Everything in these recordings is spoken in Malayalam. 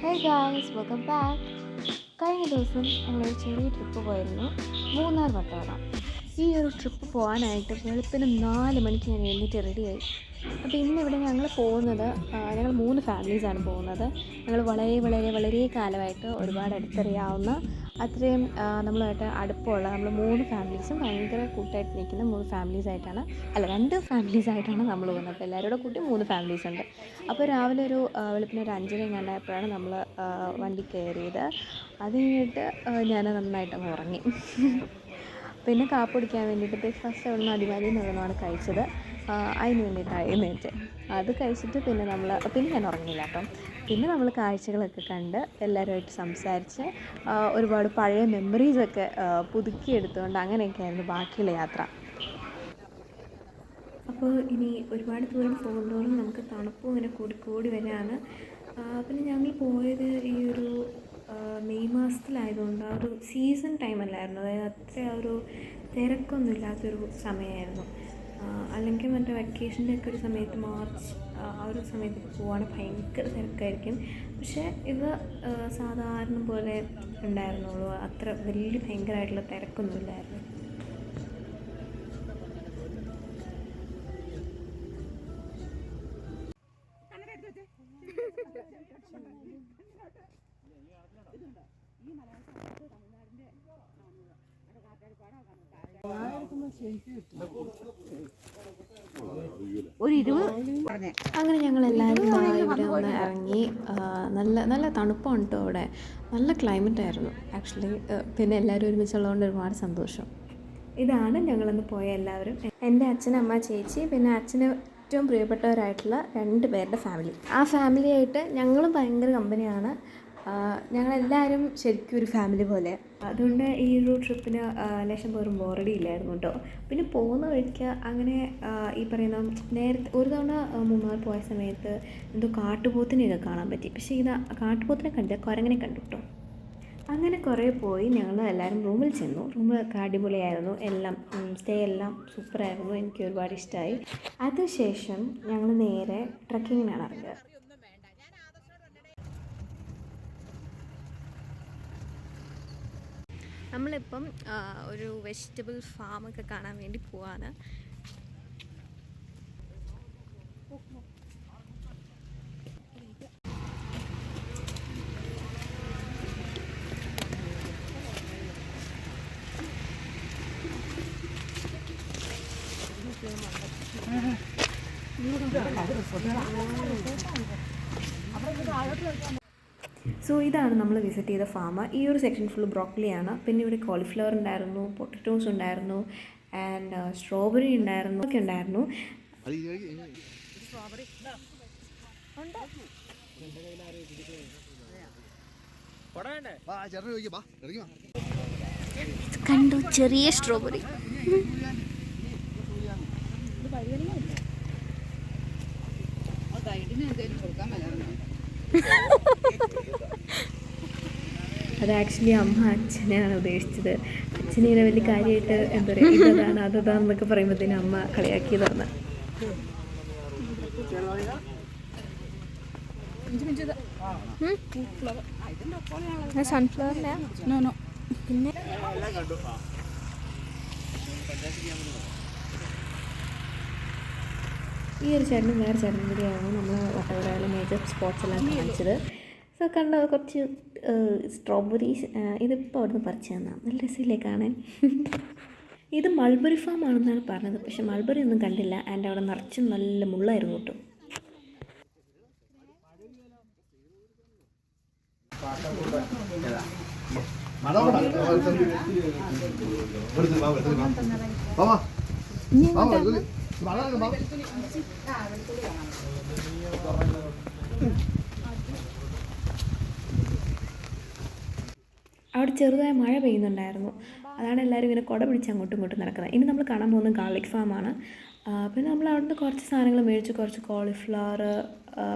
Hey guys welcome back. കഴിഞ്ഞ ദിവസം ഞങ്ങളൊരു ചെറിയ ട്രിപ്പ് പോയിരുന്നു, മൂന്നാർ വട്ടവട. ഈ ഒരു ട്രിപ്പ് പോകാനായിട്ട് വെളുപ്പിന് 4 മണിക്ക് ഞാൻ എഴുന്നേറ്റ് റെഡിയായി. അപ്പോൾ ഇന്നിവിടെ ഞങ്ങൾ പോകുന്നത്, ഞങ്ങൾ 3 ഫാമിലീസാണ് പോകുന്നത്. ഞങ്ങൾ വളരെ വളരെ വളരെ കാലമായിട്ട് ഒരുപാട് അടുത്തറിയാവുന്ന അത്രയും നമ്മളുമായിട്ട് അടുപ്പമുള്ള നമ്മൾ 3 ഫാമിലീസും ഭയങ്കര കൂട്ടായിട്ട് നിൽക്കുന്ന 3 ഫാമിലീസായിട്ടാണ്, അല്ല 2 ഫാമിലീസായിട്ടാണ് നമ്മൾ പോകുന്നത്. അപ്പോൾ എല്ലാവരും കൂടെ കൂട്ടി 3 ഫാമിലീസ് ഉണ്ട്. അപ്പോൾ രാവിലെ വെളുപ്പിന് ഒരു 5:30 എങ്ങാണ്ടായപ്പോഴാണ് നമ്മൾ വണ്ടി കയറിയത്. അത് കഴിഞ്ഞിട്ട് ഞാൻ നന്നായിട്ടങ്ങ് ഉറങ്ങി. പിന്നെ കാപ്പി കുടിക്കാൻ വേണ്ടിയിട്ട് ബ്രേക്ക്ഫാസ്റ്റ് അവിടെ നിന്ന് അടിമാലിയിൽ നിന്നാണ് കഴിച്ചത്. അതിന് വേണ്ടിയിട്ടാണ് എഴുന്നേറ്റ്. അത് കഴിച്ചിട്ട് പിന്നെ ഞാൻ ഉറങ്ങില്ല കേട്ടോ. പിന്നെ നമ്മൾ കാഴ്ചകളൊക്കെ കണ്ട് എല്ലാവരുമായിട്ട് സംസാരിച്ച് ഒരുപാട് പഴയ മെമ്മറീസൊക്കെ പുതുക്കിയെടുത്തുകൊണ്ട് അങ്ങനെയൊക്കെയായിരുന്നു ബാക്കിയുള്ള യാത്ര. അപ്പോൾ ഇനി ഒരുപാട് ദൂരം പോകുന്നതോറും നമുക്ക് തണുപ്പും ഇങ്ങനെ കൂടി വരികയാണ്. പിന്നെ ഞങ്ങൾ പോയത് ഈ ഒരു മെയ് മാസത്തിലായതുകൊണ്ട് ആ ഒരു സീസൺ ടൈമല്ലായിരുന്നു. അതായത് അത്ര ആ ഒരു തിരക്കൊന്നും ഇല്ലാത്തൊരു സമയമായിരുന്നു. അല്ലെങ്കിൽ മറ്റേ വെക്കേഷൻ്റെ ഒക്കെ ഒരു സമയത്ത് മാർച്ച് ആ ഒരു സമയത്തൊക്കെ പോവുകയാണെങ്കിൽ ഭയങ്കര തിരക്കായിരിക്കും. പക്ഷേ ഇത് സാധാരണ പോലെ ഉണ്ടായിരുന്നുള്ളൂ. അത്ര വലിയ ഭയങ്കരമായിട്ടുള്ള തിരക്കൊന്നും ഇല്ലായിരുന്നു. അങ്ങനെ ഞങ്ങളെല്ലാവരും ഇവിടെ ഒന്ന് ഇറങ്ങി. നല്ല നല്ല തണുപ്പാണ് കേട്ടോ അവിടെ. നല്ല ക്ലൈമറ്റ് ആയിരുന്നു ആക്ച്വലി. പിന്നെ എല്ലാവരും ഒരുമിച്ചുള്ളതുകൊണ്ട് ഒരുപാട് സന്തോഷം. ഇതാണ് ഞങ്ങളൊന്ന് പോയ എല്ലാവരും. എൻ്റെ അച്ഛൻ, അമ്മ, ചേച്ചി, പിന്നെ അച്ഛന് ഏറ്റവും പ്രിയപ്പെട്ടവരായിട്ടുള്ള 2 പേരുടെ ഫാമിലി. ആ ഫാമിലിയായിട്ട് ഞങ്ങളും ഭയങ്കര കമ്പനിയാണ്. ഞങ്ങളെല്ലാവരും ശരിക്കും ഒരു ഫാമിലി പോലെ. അതുകൊണ്ട് ഈ ഒരു ട്രിപ്പിന് ലേശം പോലും ബോറടിയില്ലായിരുന്നു കേട്ടോ. പിന്നെ പോകുന്ന വഴിക്ക് അങ്ങനെ ഈ പറയുന്ന നേരത്തെ ഒരു തവണ മൂന്നാർ പോയ സമയത്ത് എന്തോ കാട്ടുപോത്തിനെയൊക്കെ കാണാൻ പറ്റി. പക്ഷേ ഇത് കാട്ടുപോത്തിനെ കണ്ടില്ല, കുരങ്ങനെ കണ്ടു കേട്ടോ. അങ്ങനെ കുറേ പോയി ഞങ്ങൾ എല്ലാവരും റൂമിൽ ചെന്നു. റൂമൊക്കെ അടിപൊളിയായിരുന്നു. എല്ലാം സ്റ്റേ എല്ലാം സൂപ്പറായിരുന്നു. എനിക്ക് ഒരുപാട് ഇഷ്ടമായി. അതിനുശേഷം ഞങ്ങൾ നേരെ ട്രക്കിങ്ങിനാണ് ഇറങ്ങിയത്. നമ്മളിപ്പം ഒരു വെജിറ്റബിൾ ഫാമൊക്കെ കാണാൻ വേണ്ടി പോവാണ്. സോ ഇതാണ് നമ്മൾ വിസിറ്റ് ചെയ്ത ഫാം. ഈ ഒരു സെക്ഷൻ ഫുൾ ബ്രോക്കലിയാണ്. പിന്നെ ഇവിടെ കോളിഫ്ലവർ ഉണ്ടായിരുന്നു, പൊട്ടറ്റോസ് ഉണ്ടായിരുന്നു, ആൻഡ് സ്ട്രോബെറി ഉണ്ടായിരുന്നു, ഒക്കെ ഉണ്ടായിരുന്നു. കണ്ടു ചെറിയ സ്ട്രോബെറി. അത് ആക്ച്വലി അമ്മ അച്ഛനെയാണ് ഉദ്ദേശിച്ചത്. അച്ഛനിങ്ങനെ വലിയ കാര്യമായിട്ട് എന്താ പറയുക, ഇതാണ് അതാണെന്നൊക്കെ പറയുമ്പോഴത്തേനും അമ്മ കളിയാക്കിയതാണ്. സൺഫ്ലവറിൻ്റെ പിന്നെ ഈ ഒരു ചേട്ടനും വേറെ ചേട്ടനും കൂടിയാണ് നമ്മൾ വട്ടവടയിലെ മേജർ സ്പോട്ട്സ് എല്ലാം കാണിച്ചത്. സോ കണ്ടത് കുറച്ച് സ്ട്രോബെറീസ്. ഇതിപ്പോൾ അവിടുന്ന് പറിച്ചു തന്നാണ്. നല്ല രസമില്ലേ കാണാൻ. ഇത് മൾബറി ഫാം ആണെന്നാണ് പറഞ്ഞത്, പക്ഷെ മൾബറി ഒന്നും കണ്ടില്ല. ആൻഡ് അവിടെ നിറച്ചും നല്ല മുള്ളായിരുന്നു കേട്ടോ. അവിടെ ചെറുതായ മഴ പെയ്യുന്നുണ്ടായിരുന്നു. അതാണ് എല്ലാവരും ഇങ്ങനെ കുട പിടിച്ച് അങ്ങോട്ടും ഇങ്ങോട്ടും നടക്കുന്നത്. ഇനി നമ്മൾ കാണാൻ പോകുന്നത് ഗാർലിക് ഫാമാണ്. പിന്നെ നമ്മൾ അവിടുന്ന് കുറച്ച് സാധനങ്ങൾ മേടിച്ചു. കുറച്ച് കോളിഫ്ലവർ,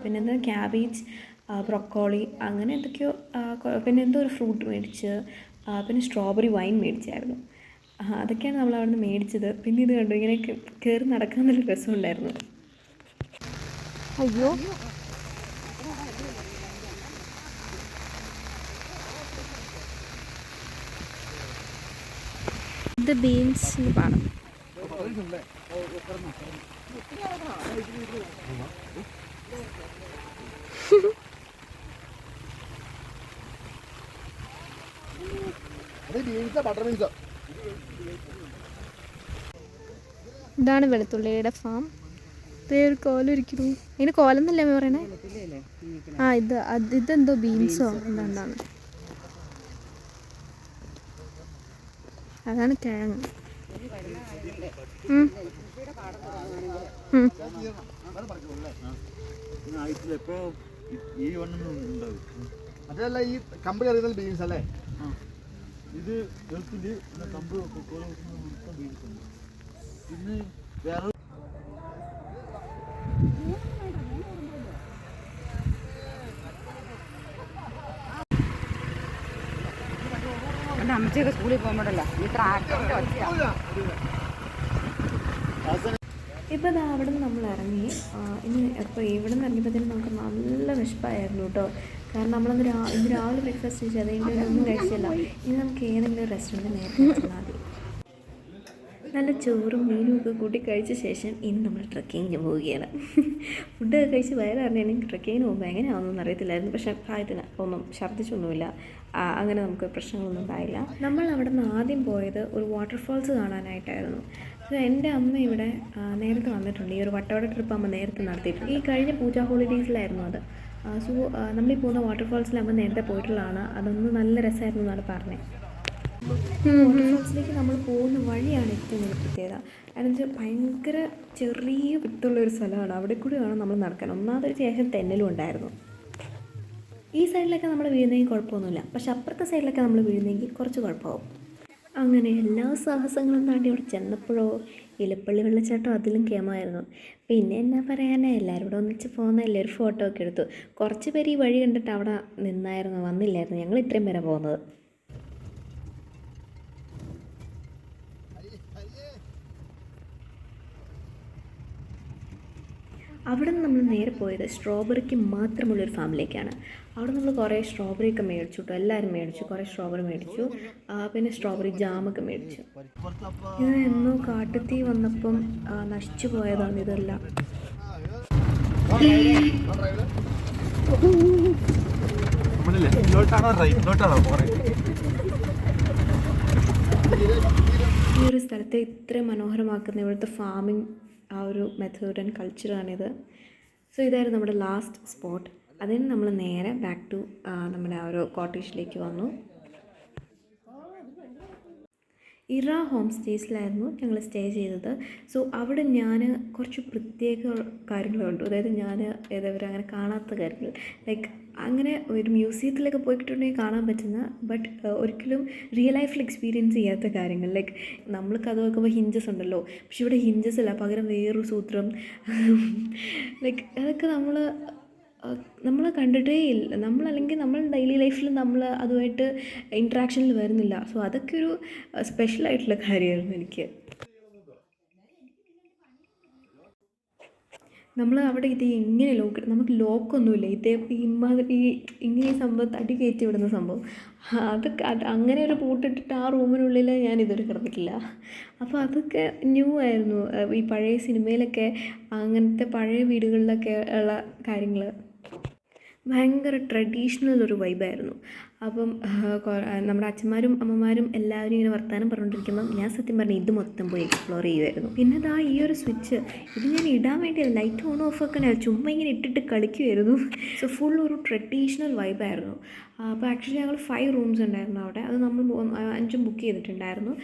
പിന്നെ എന്താ ക്യാബേജ്, ബ്രൊക്കോളി, അങ്ങനെ എന്തൊക്കെയോ, പിന്നെ എന്തോ ഒരു ഫ്രൂട്ട് മേടിച്ച്, പിന്നെ സ്ട്രോബെറി വൈൻ മേടിച്ചായിരുന്നു. അതൊക്കെയാണ് നമ്മൾ അവിടെ നിന്ന് മേടിച്ചത്. പിന്നെ ഇത് കണ്ടു, ഇങ്ങനെ കയറി നടക്കാൻ നല്ല രസമുണ്ടായിരുന്നു. അയ്യോ ഇത് ബീൻസിൻ്റെ പാടം. ഇതാണ് വെളുത്തുള്ളിയുടെ ഫാം. ഒരു കോലം ഇരിക്കുന്നു. ഇതിന് കോലം എന്നല്ലേ പറയണേ? ആ ഇതെന്തോ ബീൻസോ എന്താണ്, അതാണ് കിഴങ്ങ്. അതല്ല ഈ കമ്പി അറിയുന്നത് ബീൻസ് അല്ലേ? ഇത് കമ്പ് പിന്നെ വേറെ അമ്മച്ചൊക്കെ സ്കൂളിൽ പോകുമ്പോഴല്ല ഈ ട്രാക്ടറിന്റെ ഒച്ചയാണ്. ഇപ്പോൾ ഇതാ അവിടെ നിന്ന് നമ്മൾ ഇറങ്ങി. ഇപ്പോൾ ഇവിടെ നിന്ന് ഇറങ്ങിയപ്പോഴത്തേനും നമുക്ക് നല്ല വിശപ്പായിരുന്നു കേട്ടോ. കാരണം നമ്മളന്ന് ഇന്ന് രാവിലെ ബ്രേക്ക്ഫാസ്റ്റ് കഴിച്ചു, അതുകൊണ്ട് ഒന്നും കഴിച്ചില്ല. ഇനി നമുക്ക് ഏതെങ്കിലും റെസ്റ്റോറൻറ്റ് നേരത്തെ ചെന്നാൽ മതി. നല്ല ചോറും മീനും ഒക്കെ കൂട്ടി കഴിച്ച ശേഷം ഇന്ന് നമ്മൾ ട്രക്കിങ്ങിന് പോവുകയാണ്. ഫുഡൊക്കെ കഴിച്ച് വയറിറങ്ങിയാണെങ്കിൽ ട്രക്കിങ്ങിന് പോകുമ്പോൾ എങ്ങനെയാണെന്നൊന്നും അറിയത്തില്ലായിരുന്നു. പക്ഷേ പ്രായത്തിന് ഒന്നും ഛർദ്ദിച്ചൊന്നുമില്ല, അങ്ങനെ നമുക്ക് പ്രശ്നങ്ങളൊന്നും ഉണ്ടായില്ല. നമ്മൾ അവിടെ നിന്ന് ആദ്യം പോയത് ഒരു വാട്ടർഫാൾസ് കാണാനായിട്ടായിരുന്നു. എൻ്റെ അമ്മ ഇവിടെ നേരത്തെ വന്നിട്ടുണ്ട്. ഈ ഒരു വട്ടവട ട്രിപ്പ് അമ്മ നേരത്തെ നടത്തിയിട്ടുണ്ട്. ഈ കഴിഞ്ഞ പൂജ ഹോളിഡേയ്സിലായിരുന്നു അത്. സോ നമ്മളീ പോകുന്ന വാട്ടർഫാൾസിൽ അമ്മ നേരത്തെ പോയിട്ടുള്ളതാണ്. അതൊന്ന് നല്ല രസമായിരുന്നു എന്നാണ് പറഞ്ഞത്. വാട്ടർഫാൾസിലേക്ക് നമ്മൾ പോകുന്ന വഴിയാണ് ഏറ്റവും വലിയ പ്രത്യേകത. അതെന്നുവെച്ചാൽ ഭയങ്കര ചെറിയ വിട്ടുള്ളൊരു സ്ഥലമാണ്. അവിടെ കൂടിയാണ് നമ്മൾ നടക്കാൻ. ഒന്നാമതൊരു ശേഷം തെന്നലും ഉണ്ടായിരുന്നു. ഈ സൈഡിലൊക്കെ നമ്മൾ വീഴുന്നെങ്കിൽ കുഴപ്പമൊന്നുമില്ല, പക്ഷെ അപ്പുറത്തെ സൈഡിലൊക്കെ നമ്മൾ വീഴുന്നെങ്കിൽ കുറച്ച് കുഴപ്പമാവും. അങ്ങനെ എല്ലാ സാഹസങ്ങളും താണ്ടി അവിടെ ചെന്നപ്പോഴോ ഇലപ്പള്ളി വെള്ളച്ചാട്ടം അതിലും കേമായിരുന്നു. പിന്നെ എന്നാ പറയാനാ, എല്ലാവരും കൂടെ ഒന്നിച്ച് പോകുന്നതല്ലേ, ഒരു ഫോട്ടോ ഒക്കെ എടുത്തു. കുറച്ച് പേര് ഈ വഴി കണ്ടിട്ട് അവിടെ നിന്നായിരുന്നു, വന്നില്ലായിരുന്നു. ഞങ്ങൾ ഇത്രയും പേരെ പോകുന്നത്. അവിടെ നിന്ന് നമ്മൾ നേരെ പോയത് സ്ട്രോബെറിക്ക് മാത്രമുള്ളൊരു ഫാമിലേക്കാണ്. അവിടെ നമ്മൾ കുറേ സ്ട്രോബെറി ഒക്കെ മേടിച്ചു കേട്ടോ. എല്ലാവരും മേടിച്ചു, കുറേ സ്ട്രോബെറി മേടിച്ചു. പിന്നെ സ്ട്രോബെറി ജാമൊക്കെ മേടിച്ചു. ഇത് എന്നോ കാട്ടുതീ വന്നപ്പം നശിച്ചു പോയതാണ് ഇതെല്ലാം. ഈ ഒരു സ്ഥലത്തെ ഇത്ര മനോഹരമാക്കുന്ന ഇവിടുത്തെ ഫാമിംഗ് ആ ഒരു മെത്തേഡ് ആൻഡ് കൾച്ചറാണിത്. സോ ഇതായിരുന്നു നമ്മുടെ ലാസ്റ്റ് സ്പോട്ട്. അതിന് നമ്മൾ നേരെ ബാക്ക് ടു നമ്മുടെ ആ ഒരു കോട്ടേജിലേക്ക് വന്നു. ഇറ ഹോം സ്റ്റേസിലായിരുന്നു ഞങ്ങൾ സ്റ്റേ ചെയ്തത്. സോ അവിടെ ഞാൻ കുറച്ച് പ്രത്യേക കാര്യങ്ങൾ കണ്ടു. അതായത് ഞാൻ ഏതവരെ അങ്ങനെ കാണാത്ത കാര്യങ്ങൾ, ലൈക്ക് അങ്ങനെ ഒരു മ്യൂസിയത്തിലൊക്കെ പോയിട്ടുണ്ടെങ്കിൽ കാണാൻ പറ്റുന്ന ബട്ട് ഒരിക്കലും റിയൽ ലൈഫിൽ എക്സ്പീരിയൻസ് ചെയ്യാത്ത കാര്യങ്ങൾ. ലൈക്ക് നമ്മൾ കഥ വെക്കുമ്പോൾ ഹിഞ്ചസ് ഉണ്ടല്ലോ, പക്ഷെ ഇവിടെ ഹിഞ്ചസ് അല്ല, പകരം വേറൊരു സൂത്രം. ലൈക്ക് അതൊക്കെ നമ്മൾ കണ്ടിട്ടേ ഇല്ല. നമ്മളല്ലെങ്കിൽ നമ്മൾ ഡെയിലി ലൈഫിൽ നമ്മൾ അതുമായിട്ട് ഇൻട്രാക്ഷനിൽ വരുന്നില്ല. സോ അതൊക്കെ ഒരു സ്പെഷ്യലായിട്ടുള്ള കാര്യമായിരുന്നു എനിക്ക്. നമ്മൾ അവിടെ ഇത് എങ്ങനെ നമുക്ക് ലോക്കൊന്നുമില്ല. ഇമാതിരി ഇങ്ങനെ ഈ സംഭവം തടി കയറ്റി വിടുന്ന സംഭവം, അതൊക്കെ അങ്ങനെ ഒരു പൂട്ടിട്ടിട്ട് ആ റൂമിനുള്ളിൽ ഞാൻ ഇതുവരെ കിടന്നിട്ടില്ല. അപ്പോൾ അതൊക്കെ ന്യൂ ആയിരുന്നു. ഈ പഴയ സിനിമയിലൊക്കെ അങ്ങനത്തെ പഴയ വീടുകളിലൊക്കെ ഉള്ള കാര്യങ്ങൾ ഭയങ്കര ട്രഡീഷണൽ ഒരു വൈബായിരുന്നു. അപ്പം നമ്മുടെ അച്ഛന്മാരും അമ്മമാരും എല്ലാവരും ഇങ്ങനെ വർത്താനം പറഞ്ഞുകൊണ്ടിരിക്കുമ്പം ഞാൻ സത്യം പറഞ്ഞാൽ ഇത് മൊത്തം പോയി എക്സ്പ്ലോർ ചെയ്യുമായിരുന്നു. പിന്നെ ദാ ഈ ഒരു സ്വിച്ച്, ഇത് ഞാൻ ഇടാൻ വേണ്ടിയല്ല, ലൈറ്റ് ഓൺ ഓഫ് ഒക്കെ ചുമ്മാ ഇങ്ങനെ ഇട്ടിട്ട് കളിക്കുമായിരുന്നു. സോ ഫുൾ ഒരു ട്രഡീഷണൽ വൈബായിരുന്നു. അപ്പോൾ ആക്ച്വലി ഞങ്ങൾ 5 റൂംസ് ഉണ്ടായിരുന്നു അവിടെ. അത് നമ്മൾ 5 ബുക്ക് ചെയ്തിട്ടുണ്ടായിരുന്നു.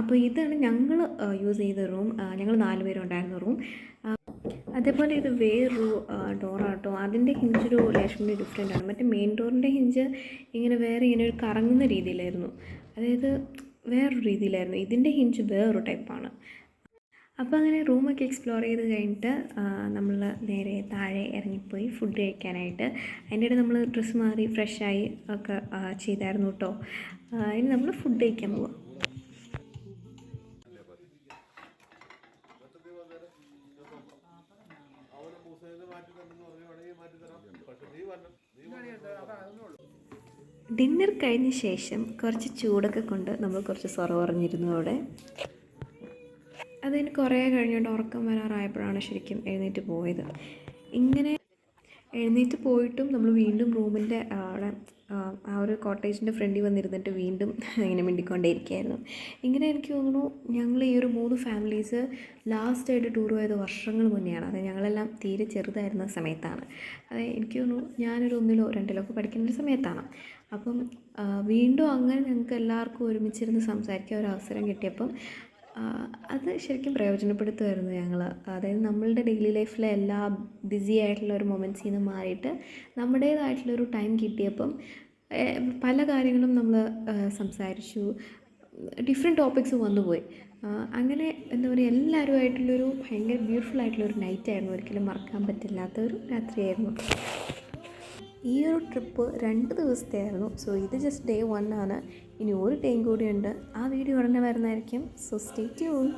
അപ്പോൾ ഇതാണ് ഞങ്ങൾ യൂസ് ചെയ്ത റൂം. ഞങ്ങൾ 4 പേരുണ്ടായിരുന്ന റൂം. അതേപോലെ ഇത് വേറൊരു ഡോറാട്ടോ. അതിൻ്റെ ഹിഞ്ചൊരു ലേശം ഡിഫറെൻ്റ് ആണ്. മറ്റേ മെയിൻ ഡോറിൻ്റെ ഹിഞ്ച് ഇങ്ങനെ ഒരു കറങ്ങുന്ന രീതിയിലായിരുന്നു, അതായത് വേറൊരു രീതിയിലായിരുന്നു. ഇതിൻ്റെ ഹിഞ്ച് വേറൊരു ടൈപ്പാണ്. അപ്പോൾ അങ്ങനെ റൂമൊക്കെ എക്സ്പ്ലോർ ചെയ്ത് കഴിഞ്ഞിട്ട് നമ്മൾ നേരെ താഴെ ഇറങ്ങിപ്പോയി ഫുഡ് കഴിക്കാനായിട്ട്. അതിൻ്റെ ഇടയിൽ നമ്മൾ ഡ്രസ്സ് മാറി ഫ്രഷായി ഒക്കെ ചെയ്തായിരുന്നു കേട്ടോ. ഇനി നമ്മൾ ഫുഡ് കഴിക്കാൻ പോവാം. ഡിന്നർ കഴിഞ്ഞ ശേഷം കുറച്ച് ചൂടൊക്കെ കൊണ്ട് നമ്മൾ കുറച്ച് സൊറ പറഞ്ഞിരുന്നു അവിടെ. അതിന് കുറേ കഴിഞ്ഞുകൊണ്ട് ഉറക്കം വരാറായപ്പോഴാണ് ശരിക്കും എഴുന്നേറ്റ് പോയത്. ഇങ്ങനെ എഴുന്നേറ്റ് പോയിട്ടും നമ്മൾ വീണ്ടും റൂമിൻ്റെ അവിടെ ആ ഒരു കോട്ടേജിൻ്റെ ഫ്രണ്ടിൽ വന്നിരുന്നിട്ട് വീണ്ടും ഇങ്ങനെ മിണ്ടിക്കൊണ്ടേയിരിക്കുകയായിരുന്നു. ഇങ്ങനെ എനിക്ക് തോന്നുന്നു ഞങ്ങൾ ഈ ഒരു 3 ഫാമിലീസ് ലാസ്റ്റായിട്ട് ടൂർ പോയത് വർഷങ്ങൾ മുന്നെയാണ്. അത് ഞങ്ങളെല്ലാം തീരെ ചെറുതായിരുന്ന സമയത്താണ്. അത് എനിക്ക് തോന്നുന്നു ഞാനൊരു 1-ലോ 2-ലോ ഒക്കെ പഠിക്കുന്ന ഒരു സമയത്താണ്. അപ്പം വീണ്ടും അങ്ങനെ ഞങ്ങൾക്ക് എല്ലാവർക്കും ഒരുമിച്ചിരുന്ന് സംസാരിക്കാൻ ഒരു അവസരം കിട്ടിയപ്പം അത് ശരിക്കും പ്രയോജനപ്പെടുത്തുമായിരുന്നു ഞങ്ങൾ. അതായത് നമ്മളുടെ ഡെയിലി ലൈഫിലെ എല്ലാ ബിസി ആയിട്ടുള്ള ഒരു മൊമെൻറ്റ്സിൽ നിന്ന് മാറിയിട്ട് നമ്മുടേതായിട്ടുള്ളൊരു ടൈം കിട്ടിയപ്പം പല കാര്യങ്ങളും നമ്മൾ സംസാരിച്ചു. ഡിഫറെൻറ്റ് ടോപ്പിക്സ് വന്നുപോയി. അങ്ങനെ എന്താ പറയുക, എല്ലാവരുമായിട്ടുള്ളൊരു ഭയങ്കര ബ്യൂട്ടിഫുൾ ആയിട്ടുള്ളൊരു നൈറ്റായിരുന്നു. ഒരിക്കലും മറക്കാൻ പറ്റില്ലാത്തൊരു രാത്രിയായിരുന്നു. ഈ ഒരു ട്രിപ്പ് 2 ദിവസത്തെ ആയിരുന്നു. സോ ഇത് ജസ്റ്റ് ഡേ 1 ആണ്. ഇനി ഒരു ഡേയും കൂടിയുണ്ട്. ആ വീഡിയോ ഉടനെ വരുന്നതായിരിക്കും. So stay tuned.